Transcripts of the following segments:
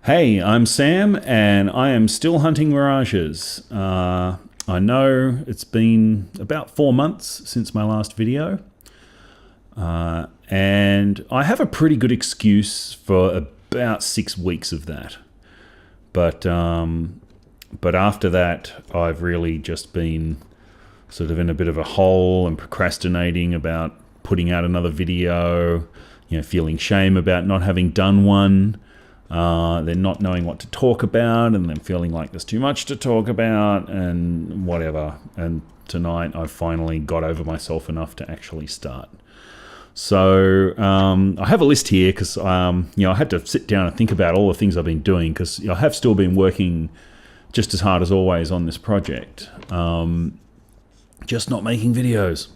Hey, I'm Sam, and I am still hunting mirages. I know it's been about 4 months since my last video, and I have a pretty good excuse for about 6 weeks of that. But after that, I've really just been sort of in a bit of a hole and procrastinating about putting out another video, feeling shame about not having done one. Then not knowing what to talk about, and then feeling like there's too much to talk about, and whatever. And tonight I finally got over myself enough to actually start. So I have a list here because I had to sit down and think about all the things I've been doing, because I have still been working just as hard as always on this project, just not making videos.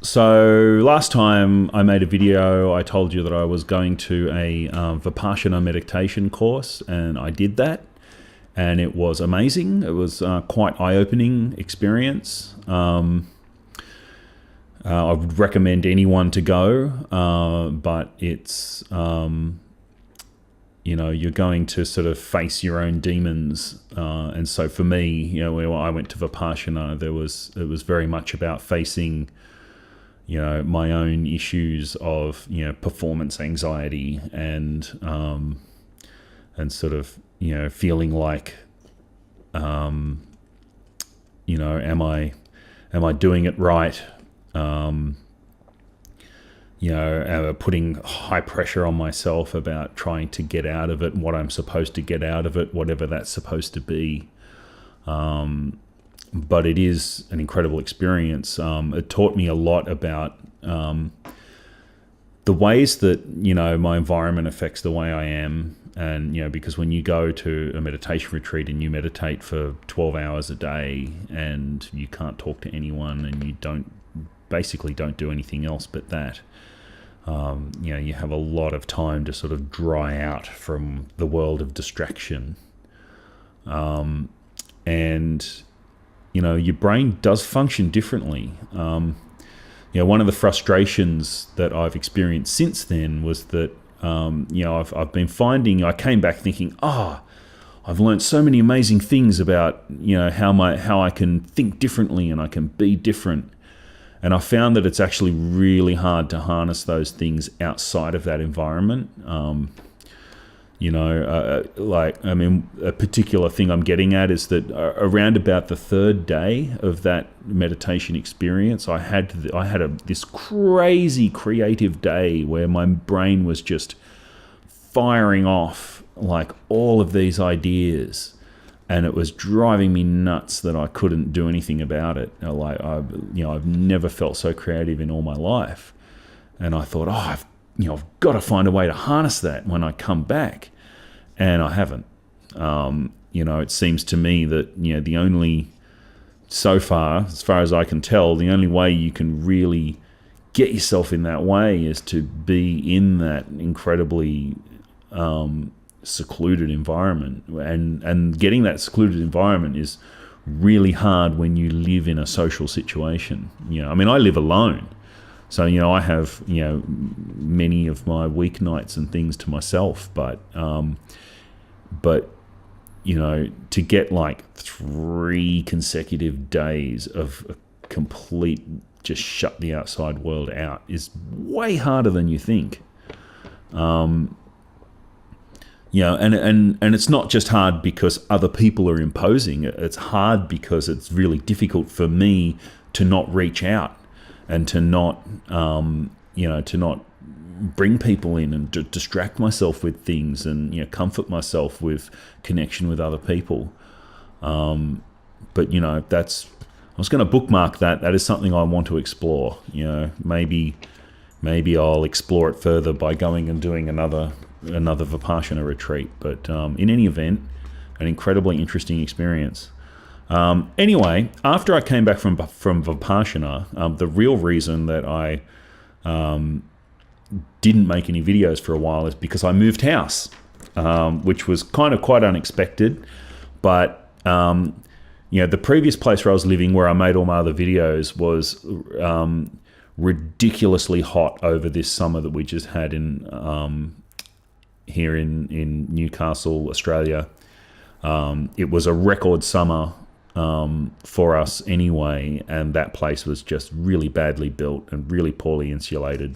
So last time I made a video, I told you that I was going to a Vipassana meditation course, and I did that, and it was amazing. It was quite eye-opening experience. I would recommend anyone to go, but it's you're going to sort of face your own demons, and so for me, when I went to Vipassana, it was very much about facing my own issues of, performance anxiety and sort of, feeling like, am I doing it right? Putting high pressure on myself about trying to get out of it, what I'm supposed to get out of it, whatever that's supposed to be. But it is an incredible experience. It taught me a lot about the ways that, my environment affects the way I am. And, because when you go to a meditation retreat and you meditate for 12 hours a day and you can't talk to anyone and you basically don't do anything else but that, you have a lot of time to sort of dry out from the world of distraction. And your brain does function differently. One of the frustrations that I've experienced since then was that, I've been finding, I came back thinking, I've learned so many amazing things about, how I can think differently and I can be different. And I found that it's actually really hard to harness those things outside of that environment. A particular thing I'm getting at is that around about the third day of that meditation experience, I had this crazy creative day where my brain was just firing off like all of these ideas, and it was driving me nuts that I couldn't do anything about it. I've never felt so creative in all my life, and I thought, I've got to find a way to harness that when I come back. And I haven't. It seems to me that, the only, so far, as far as I can tell, the only way you can really get yourself in that way is to be in that incredibly secluded environment. And getting that secluded environment is really hard when you live in a social situation. I live alone. So, I have, many of my weeknights and things to myself, but to get like 3 consecutive days of a complete, just shut the outside world out is way harder than you think. And it's not just hard because other people are imposing. It's hard because it's really difficult for me to not reach out and to not, to not bring people in and distract myself with things and, comfort myself with connection with other people. But, I was going to bookmark that. That is something I want to explore. Maybe I'll explore it further by going and doing another Vipassana retreat. But in any event, an incredibly interesting experience. Anyway, after I came back from Vipassana, the real reason that I didn't make any videos for a while is because I moved house, which was kind of quite unexpected. But the previous place where I was living, where I made all my other videos, was ridiculously hot over this summer that we just had here in Newcastle, Australia. It was a record summer for us anyway, and that place was just really badly built and really poorly insulated,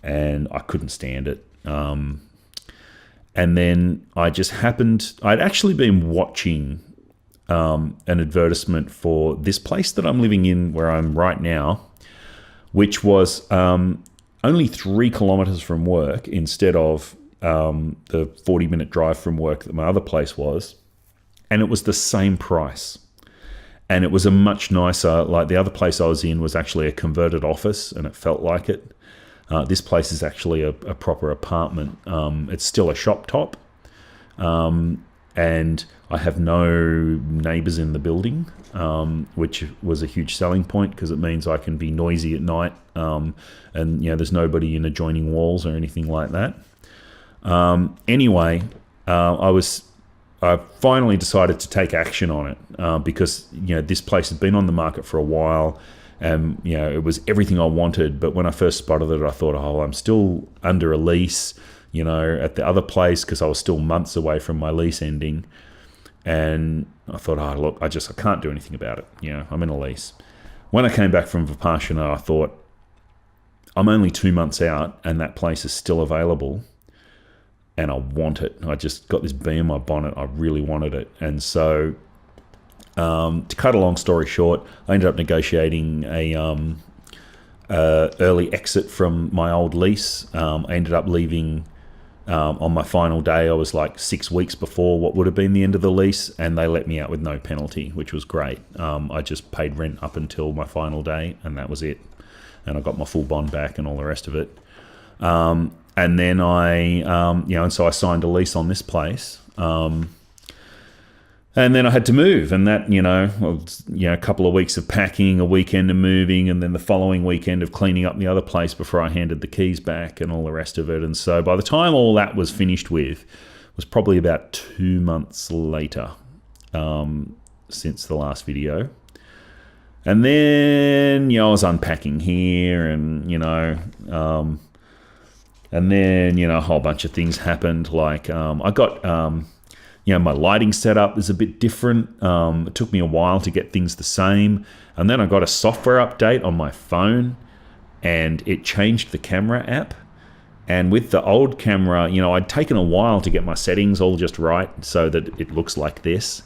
and I couldn't stand it. And then I'd actually been watching an advertisement for this place that I'm living in where I'm right now, which was only 3 kilometers from work instead of the 40-minute drive from work that my other place was. And it was the same price. And it was a much nicer, like the other place I was in was actually a converted office, and it felt like it. This place is actually a proper apartment. It's still a shop top. And I have no neighbors in the building, which was a huge selling point because it means I can be noisy at night. And, there's nobody in adjoining walls or anything like that. Anyway, I finally decided to take action on it because, this place had been on the market for a while, and, it was everything I wanted. But when I first spotted it, I thought, I'm still under a lease, at the other place because I was still months away from my lease ending. And I thought, look, I can't do anything about it. I'm in a lease. When I came back from Vipassana, I thought, I'm only 2 months out and that place is still available. And I want it. I just got this bee in my bonnet. I really wanted it. And so, to cut a long story short, I ended up negotiating a early exit from my old lease. I ended up leaving on my final day. I was like 6 weeks before what would have been the end of the lease, and they let me out with no penalty, which was great. I just paid rent up until my final day, and that was it. And I got my full bond back and all the rest of it. And then and so I signed a lease on this place. And then I had to move, and that, a couple of weeks of packing, a weekend of moving, and then the following weekend of cleaning up the other place before I handed the keys back and all the rest of it. And so by the time all that was finished with, was probably about 2 months later since the last video. And then, I was unpacking here and, and then, a whole bunch of things happened. Like I got, my lighting setup is a bit different. It took me a while to get things the same. And then I got a software update on my phone, and it changed the camera app. And with the old camera, I'd taken a while to get my settings all just right so that it looks like this.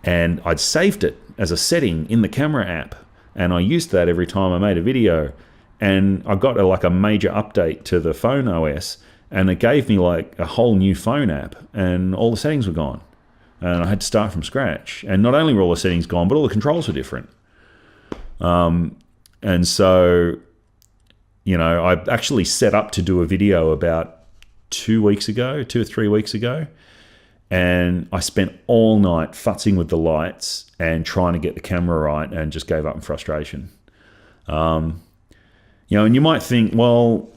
And I'd saved it as a setting in the camera app. And I used that every time I made a video. And I got a major update to the phone OS, and it gave me like a whole new phone app, and all the settings were gone. And I had to start from scratch. And not only were all the settings gone, but all the controls were different. And so, I actually set up to do a video about 2 or 3 weeks ago. And I spent all night futzing with the lights and trying to get the camera right, and just gave up in frustration. And you might think, well,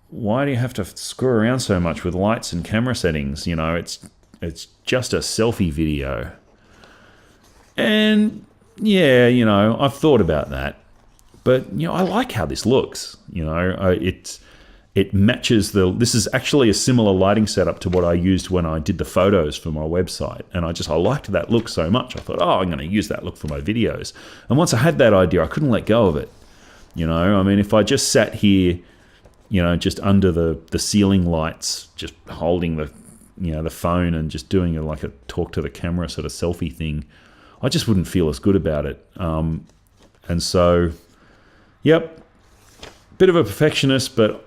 why do you have to screw around so much with lights and camera settings? It's just a selfie video. And yeah, I've thought about that. But, I like how this looks. It matches this is actually a similar lighting setup to what I used when I did the photos for my website. And I liked that look so much. I thought, I'm going to use that look for my videos. And once I had that idea, I couldn't let go of it. If I just sat here, just under the ceiling lights, just holding the phone and just doing a talk to the camera sort of selfie thing, I just wouldn't feel as good about it. And so, yep, bit of a perfectionist, but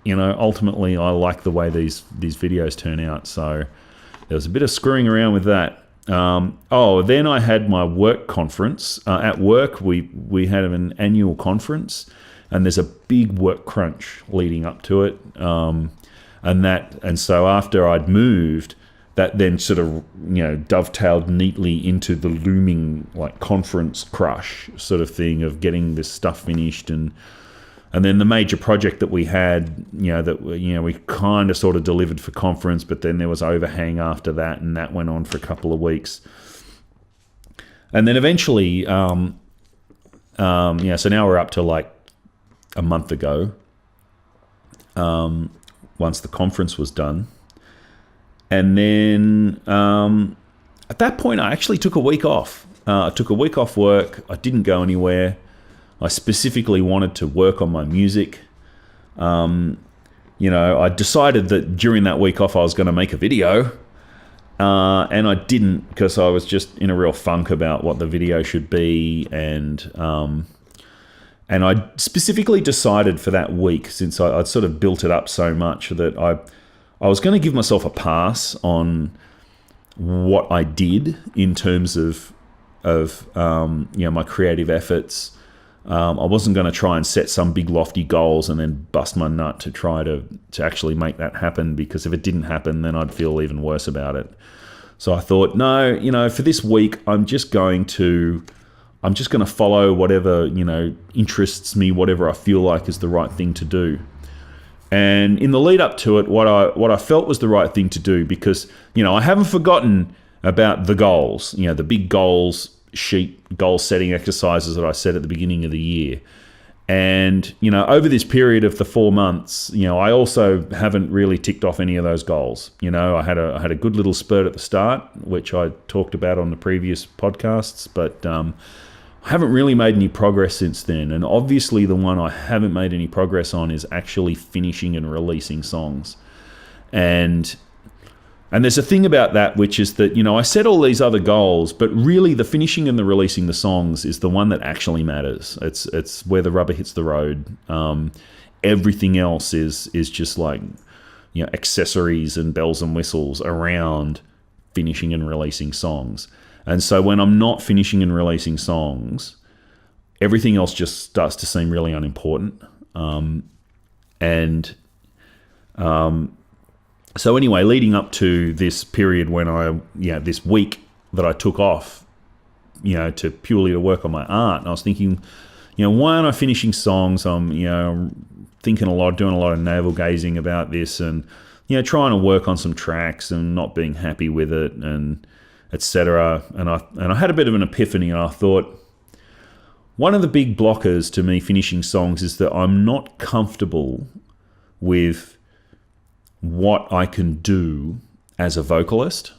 ultimately I like the way these videos turn out. So there was a bit of screwing around with that. Then I had my work conference. At work, we had an annual conference, and there's a big work crunch leading up to it. And so after I'd moved, that then sort of, dovetailed neatly into the looming conference crush sort of thing of getting this stuff finished. And then the major project that we had, we kind of sort of delivered for conference, but then there was overhang after that, and that went on for a couple of weeks. And then eventually, so now we're up to a month ago. once the conference was done. And then at that point, I actually took a week off. I took a week off work. I didn't go anywhere. I specifically wanted to work on my music. I decided that during that week off, I was going to make a video. And I didn't, because I was just in a real funk about what the video should be. And I specifically decided for that week, since I'd sort of built it up so much, that I was going to give myself a pass on what I did in terms of my creative efforts. I wasn't going to try and set some big lofty goals and then bust my nut to try to actually make that happen, because if it didn't happen, then I'd feel even worse about it. So I thought, no, for this week, I'm just going to follow whatever, interests me, whatever I feel like is the right thing to do. And in the lead up to it, what I felt was the right thing to do, because, I haven't forgotten about the goals, the big goals sheet, goal setting exercises that I set at the beginning of the year. And, over this period of the 4 months, I also haven't really ticked off any of those goals. I had a good little spurt at the start, which I talked about on the previous podcasts, but I haven't really made any progress since then. And obviously the one I haven't made any progress on is actually finishing and releasing songs. And there's a thing about that, which is that, I set all these other goals, but really the finishing and the releasing the songs is the one that actually matters. It's where the rubber hits the road. Everything else is just like, accessories and bells and whistles around finishing and releasing songs. And so when I'm not finishing and releasing songs, everything else just starts to seem really unimportant. So anyway, leading up to this period when this week that I took off, to purely to work on my art, and I was thinking, why aren't I finishing songs? I'm, thinking doing a lot of navel gazing about this, and, trying to work on some tracks and not being happy with it, and etc. And I had a bit of an epiphany, and I thought, one of the big blockers to me finishing songs is that I'm not comfortable with what I can do as a vocalist.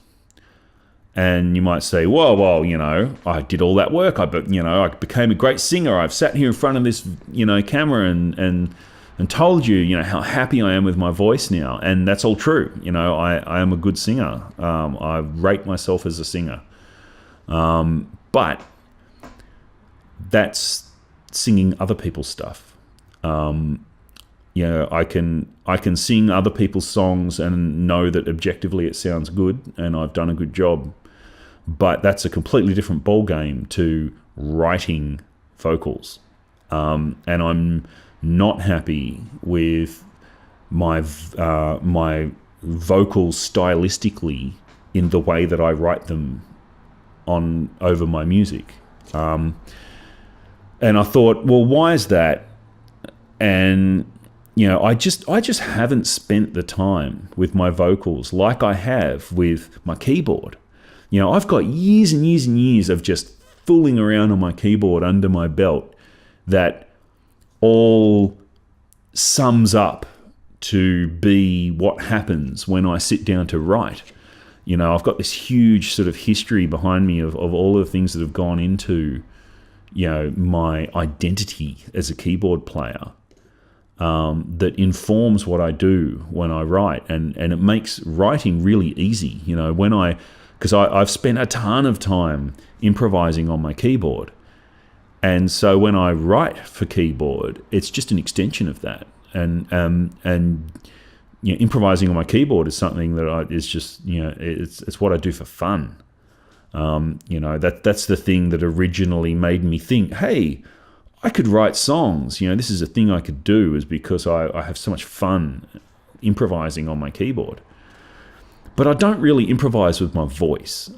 And you might say, well, I did all that work. I became a great singer. I've sat here in front of this, camera and told you, how happy I am with my voice now. And that's all true. I am a good singer. I rate myself as a singer. But that's singing other people's stuff. I can sing other people's songs and know that objectively it sounds good and I've done a good job. But that's a completely different ballgame to writing vocals. And I'm not happy with my vocals stylistically in the way that I write them over my music. And I thought, well, why is that? And I just haven't spent the time with my vocals like I have with my keyboard. I've got years and years and years of just fooling around on my keyboard under my belt that all sums up to be what happens when I sit down to write. I've got this huge sort of history behind me of all of the things that have gone into, my identity as a keyboard player. That informs what I do when I write, and it makes writing really easy. Because I've spent a ton of time improvising on my keyboard, and so when I write for keyboard, it's just an extension of that. And improvising on my keyboard is something that is just it's what I do for fun. That's the thing that originally made me think, hey, I could write songs. This is a thing I could do, is because I have so much fun improvising on my keyboard. But I don't really improvise with my voice.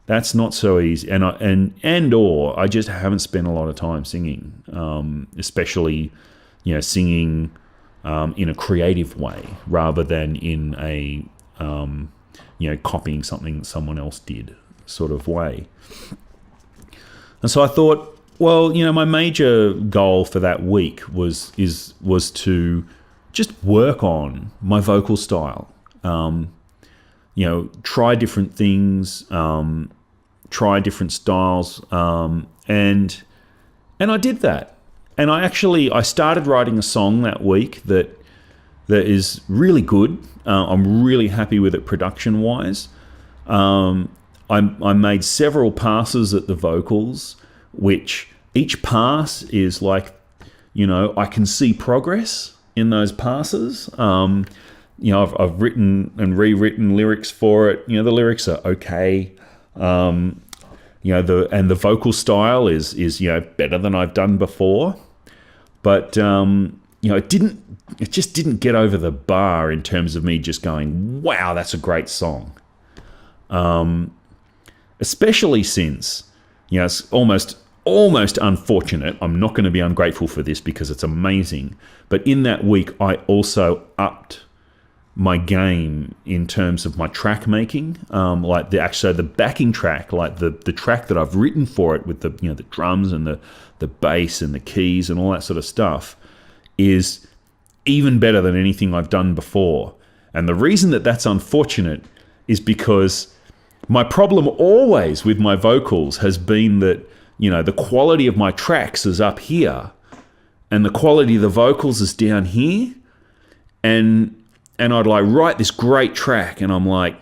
That's not so easy. And I just haven't spent a lot of time singing, especially, singing in a creative way rather than in a, copying something someone else did sort of way. And so I thought, well, my major goal for that week was to just work on my vocal style. Try different things, try different styles, and I did that. And I started writing a song that week that is really good. I'm really happy with it production-wise. I made several passes at the vocals, which each pass is like, I can see progress in those passes. I've written and rewritten lyrics for it. The lyrics are okay. The vocal style is better than I've done before. But it just didn't get over the bar in terms of me just going, wow, that's a great song. Especially since, it's almost unfortunate. I'm not going to be ungrateful for this because it's amazing. But in that week, I also upped my game in terms of my track making, like the backing track, like the track that I've written for it with the drums and the bass and the keys and all that sort of stuff is even better than anything I've done before. And the reason that that's unfortunate is because my problem always with my vocals has been that, the quality of my tracks is up here and the quality of the vocals is down here. And I'd like write this great track and I'm like,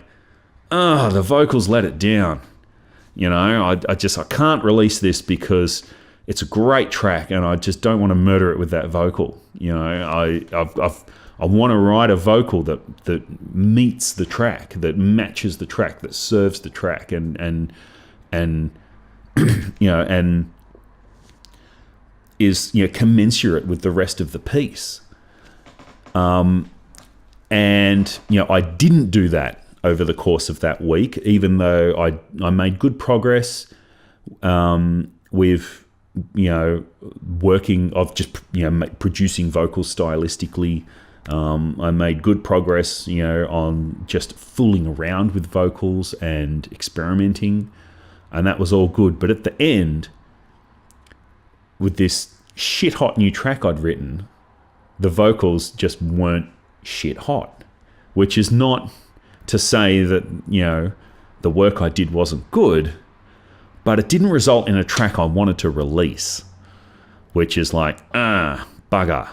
the vocals let it down. I can't release this because it's a great track and I just don't want to murder it with that vocal. I want to write a vocal that meets the track, that matches the track, that serves the track and is commensurate with the rest of the piece. And I didn't do that over the course of that week, even though I made good progress with working of just producing vocals stylistically. I made good progress on just fooling around with vocals and experimenting, and that was all good. But at the end, with this shit hot new track I'd written, the vocals just weren't shit hot, which is not to say that the work I did wasn't good, but it didn't result in a track I wanted to release, which is like, bugger.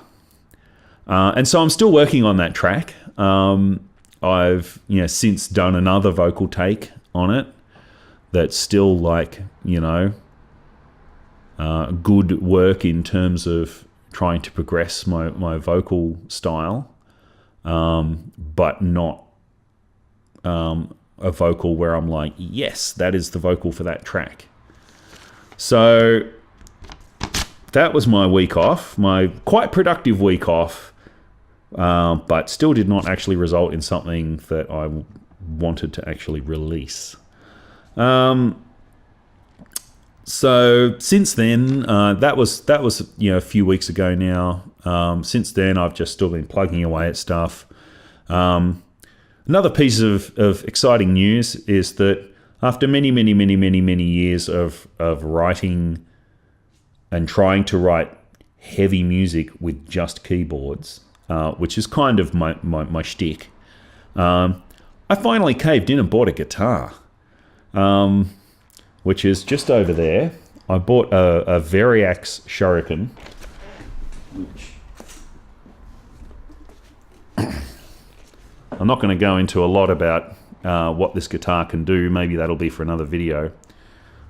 And so I'm still working on that track. I've since done another vocal take on it that's still like good work in terms of trying to progress my vocal style, but not a vocal where I'm like, yes, that is the vocal for that track. So that was my week off, my quite productive week off, but still did not actually result in something that I wanted to actually release. So since then, that was a few weeks ago now. Since then, I've just still been plugging away at stuff. Another piece of exciting news is that after many years of writing and trying to write heavy music with just keyboards, which is kind of my shtick, I finally caved in and bought a guitar, which is just over there. I bought a Variax Shuriken, which I'm not going to go into a lot about what this guitar can do. Maybe that'll be for another video.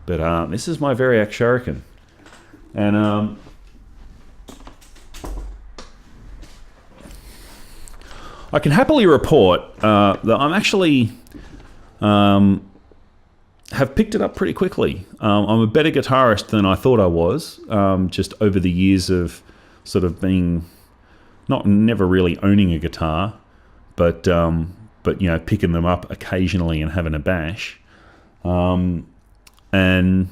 But this is my Variax Shuriken. And I can happily report that I'm actually have picked it up pretty quickly. I'm a better guitarist than I thought I was, just over the years of sort of being never really owning a guitar, but picking them up occasionally and having a bash. So in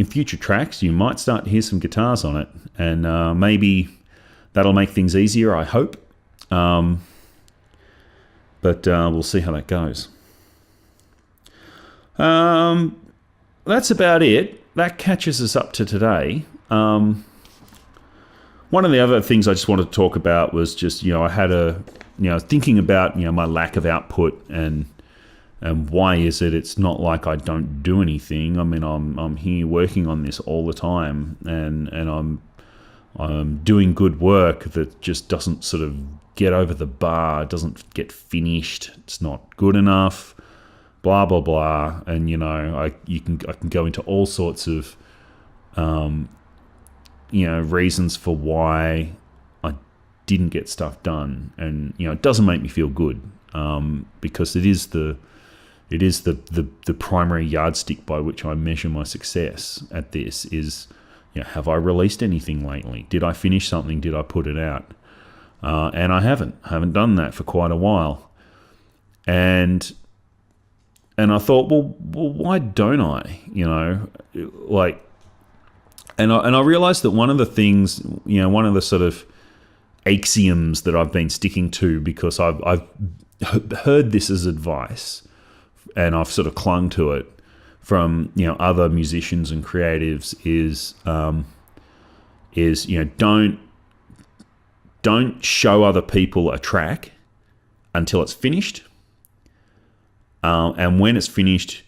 future tracks you might start to hear some guitars on it, and maybe that'll make things easier, I hope. But we'll see how that goes. That's about it. That catches us up to today. one of the other things I just wanted to talk about was just, I had thinking about, my lack of output and why is it it's not like I don't do anything. I mean, I'm here working on this all the time and I'm doing good work that just doesn't sort of get over the bar, doesn't get finished, it's not good enough, blah, blah, blah. And, I can go into all sorts of, reasons for why I didn't get stuff done. And, it doesn't make me feel good, because it is the primary yardstick by which I measure my success at this is, have I released anything lately? Did I finish something? Did I put it out? And I haven't done that for quite a while. And I thought, well, why don't I? And I realized that one of the things, one of the sort of axioms that I've been sticking to, because I've heard this as advice and I've sort of clung to it from, other musicians and creatives is don't show other people a track until it's finished. And when it's finished,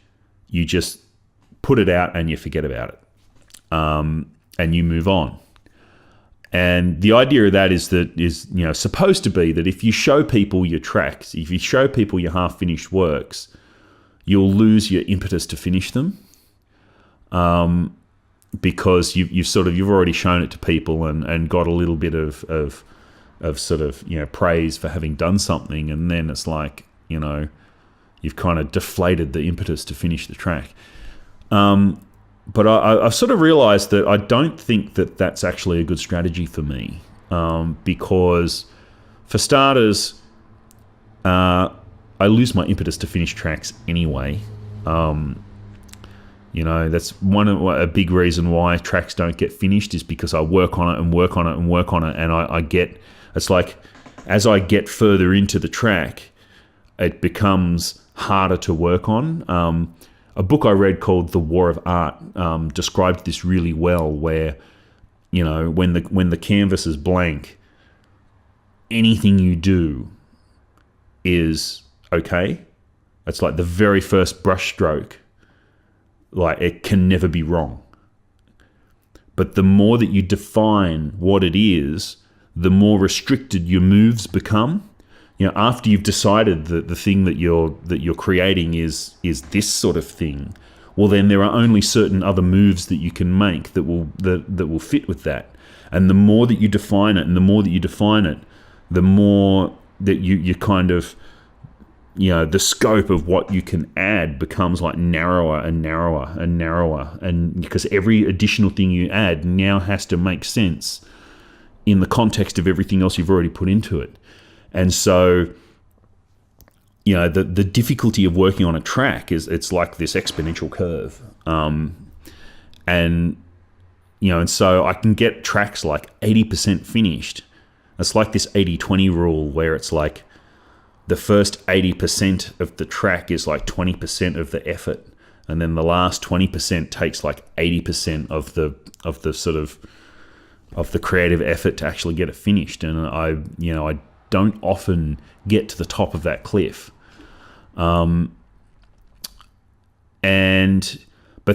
you just put it out and you forget about it. And you move on. And the idea of that is supposed to be that if you show people your tracks, if you show people your half-finished works, you'll lose your impetus to finish them, because you've already shown it to people and got a little bit of sort of praise for having done something, and then it's like you've kind of deflated the impetus to finish the track. But I've sort of realized that I don't think that that's actually a good strategy for me, because for starters, I lose my impetus to finish tracks anyway. That's a big reason why tracks don't get finished is because I work on it and work on it and work on it, and it's like as I get further into the track, it becomes harder to work on. A book I read called The War of Art described this really well, where when the canvas is blank, anything you do is okay. It's like the very first brush stroke, like it can never be wrong. But the more that you define what it is, the more restricted your moves become. After you've decided that the thing that you're creating is this sort of thing, well, then there are only certain other moves that you can make that will fit with that. And the more that you define it, the more that you kind of, the scope of what you can add becomes like narrower and narrower and narrower. And because every additional thing you add now has to make sense in the context of everything else you've already put into it. And so, the difficulty of working on a track is it's like this exponential curve. And so I can get tracks like 80% finished. It's like this 80-20 rule where it's like the first 80% of the track is like 20% of the effort. And then the last 20% takes like 80% of the creative effort to actually get it finished. And I don't often get to the top of that cliff. But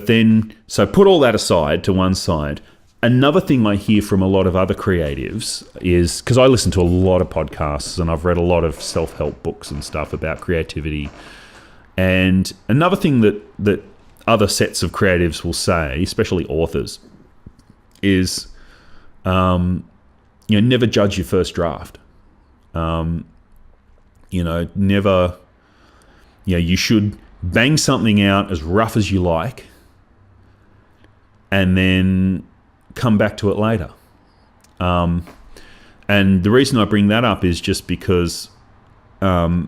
then, so put all that aside to one side. Another thing I hear from a lot of other creatives is, because I listen to a lot of podcasts and I've read a lot of self-help books and stuff about creativity. And another thing that other sets of creatives will say, especially authors, is, never judge your first draft. Never, you should bang something out as rough as you like and then come back to it later. And the reason I bring that up is just because, if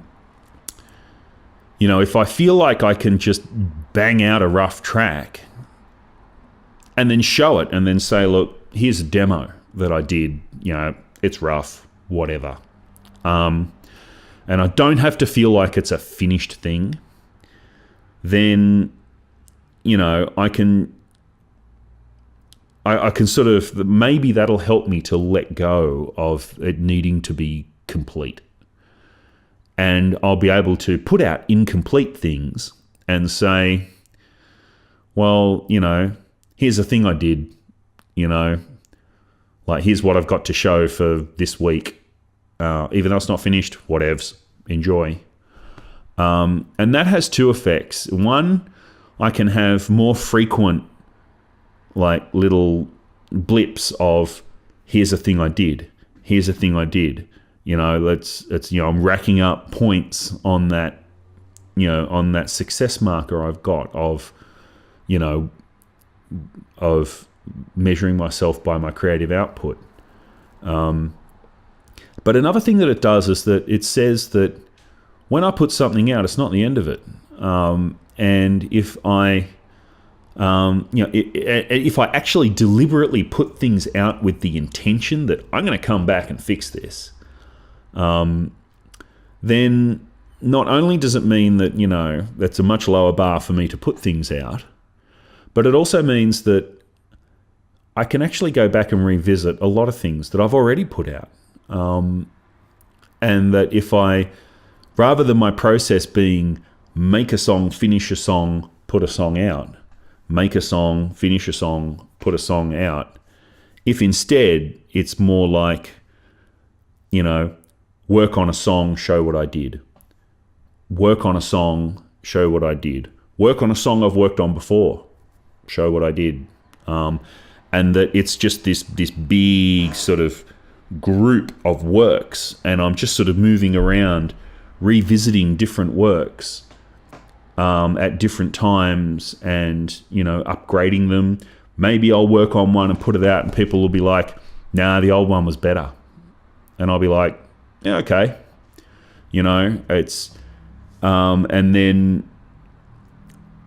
I feel like I can just bang out a rough track and then show it and then say, look, here's a demo that I did, it's rough, whatever. And I don't have to feel like it's a finished thing, then, I can I can sort of, maybe that'll help me to let go of it needing to be complete. And I'll be able to put out incomplete things and say, well, here's the thing I did, like, here's what I've got to show for this week. Even though it's not finished, whatevs, enjoy. And that has two effects. One, I can have more frequent, like, little blips of, here's a thing I did. Here's a thing I did. I'm racking up points on that, on that success marker I've got of measuring myself by my creative output. But another thing that it does is that it says that when I put something out, it's not the end of it. And if I if I actually deliberately put things out with the intention that I'm going to come back and fix this, then not only does it mean that, that's a much lower bar for me to put things out, but it also means that I can actually go back and revisit a lot of things that I've already put out. And that if I, rather than my process being make a song, finish a song, put a song out, make a song, finish a song, put a song out, if instead it's more like, work on a song, show what I did. Work on a song, show what I did. Work on a song I've worked on before, show what I did. And that it's just this big sort of group of works, and I'm just sort of moving around, revisiting different works at different times, and upgrading them. Maybe I'll work on one and put it out, and people will be like, "Nah, the old one was better," and I'll be like, "Yeah, okay." It's and then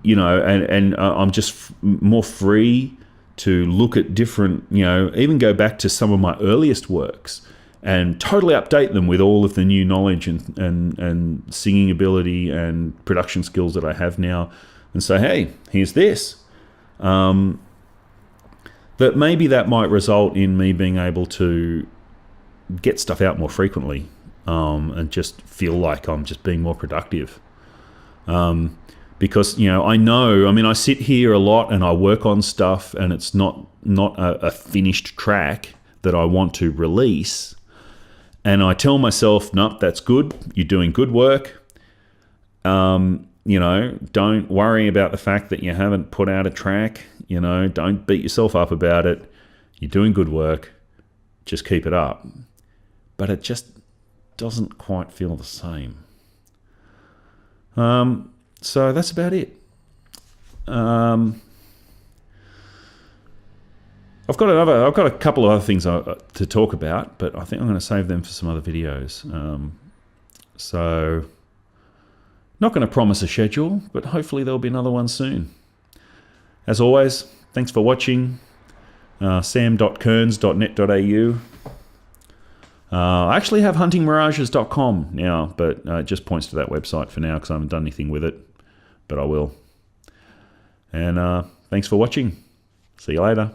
and I'm just more free to look at different, even go back to some of my earliest works and totally update them with all of the new knowledge and singing ability and production skills that I have now, and say, hey, here's this. That maybe that might result in me being able to get stuff out more frequently, and just feel like I'm just being more productive. Because, I sit here a lot and I work on stuff, and it's not a finished track that I want to release. And I tell myself, nope, that's good. You're doing good work. Don't worry about the fact that you haven't put out a track. Don't beat yourself up about it. You're doing good work. Just keep it up. But it just doesn't quite feel the same. So that's about it. I've got a couple of other things to talk about, but I think I'm going to save them for some other videos. So not going to promise a schedule, but hopefully there'll be another one soon. As always, thanks for watching. sam.kearns.net.au. I actually have huntingmirages.com now, but it just points to that website for now because I haven't done anything with it, but I will. And thanks for watching. See you later.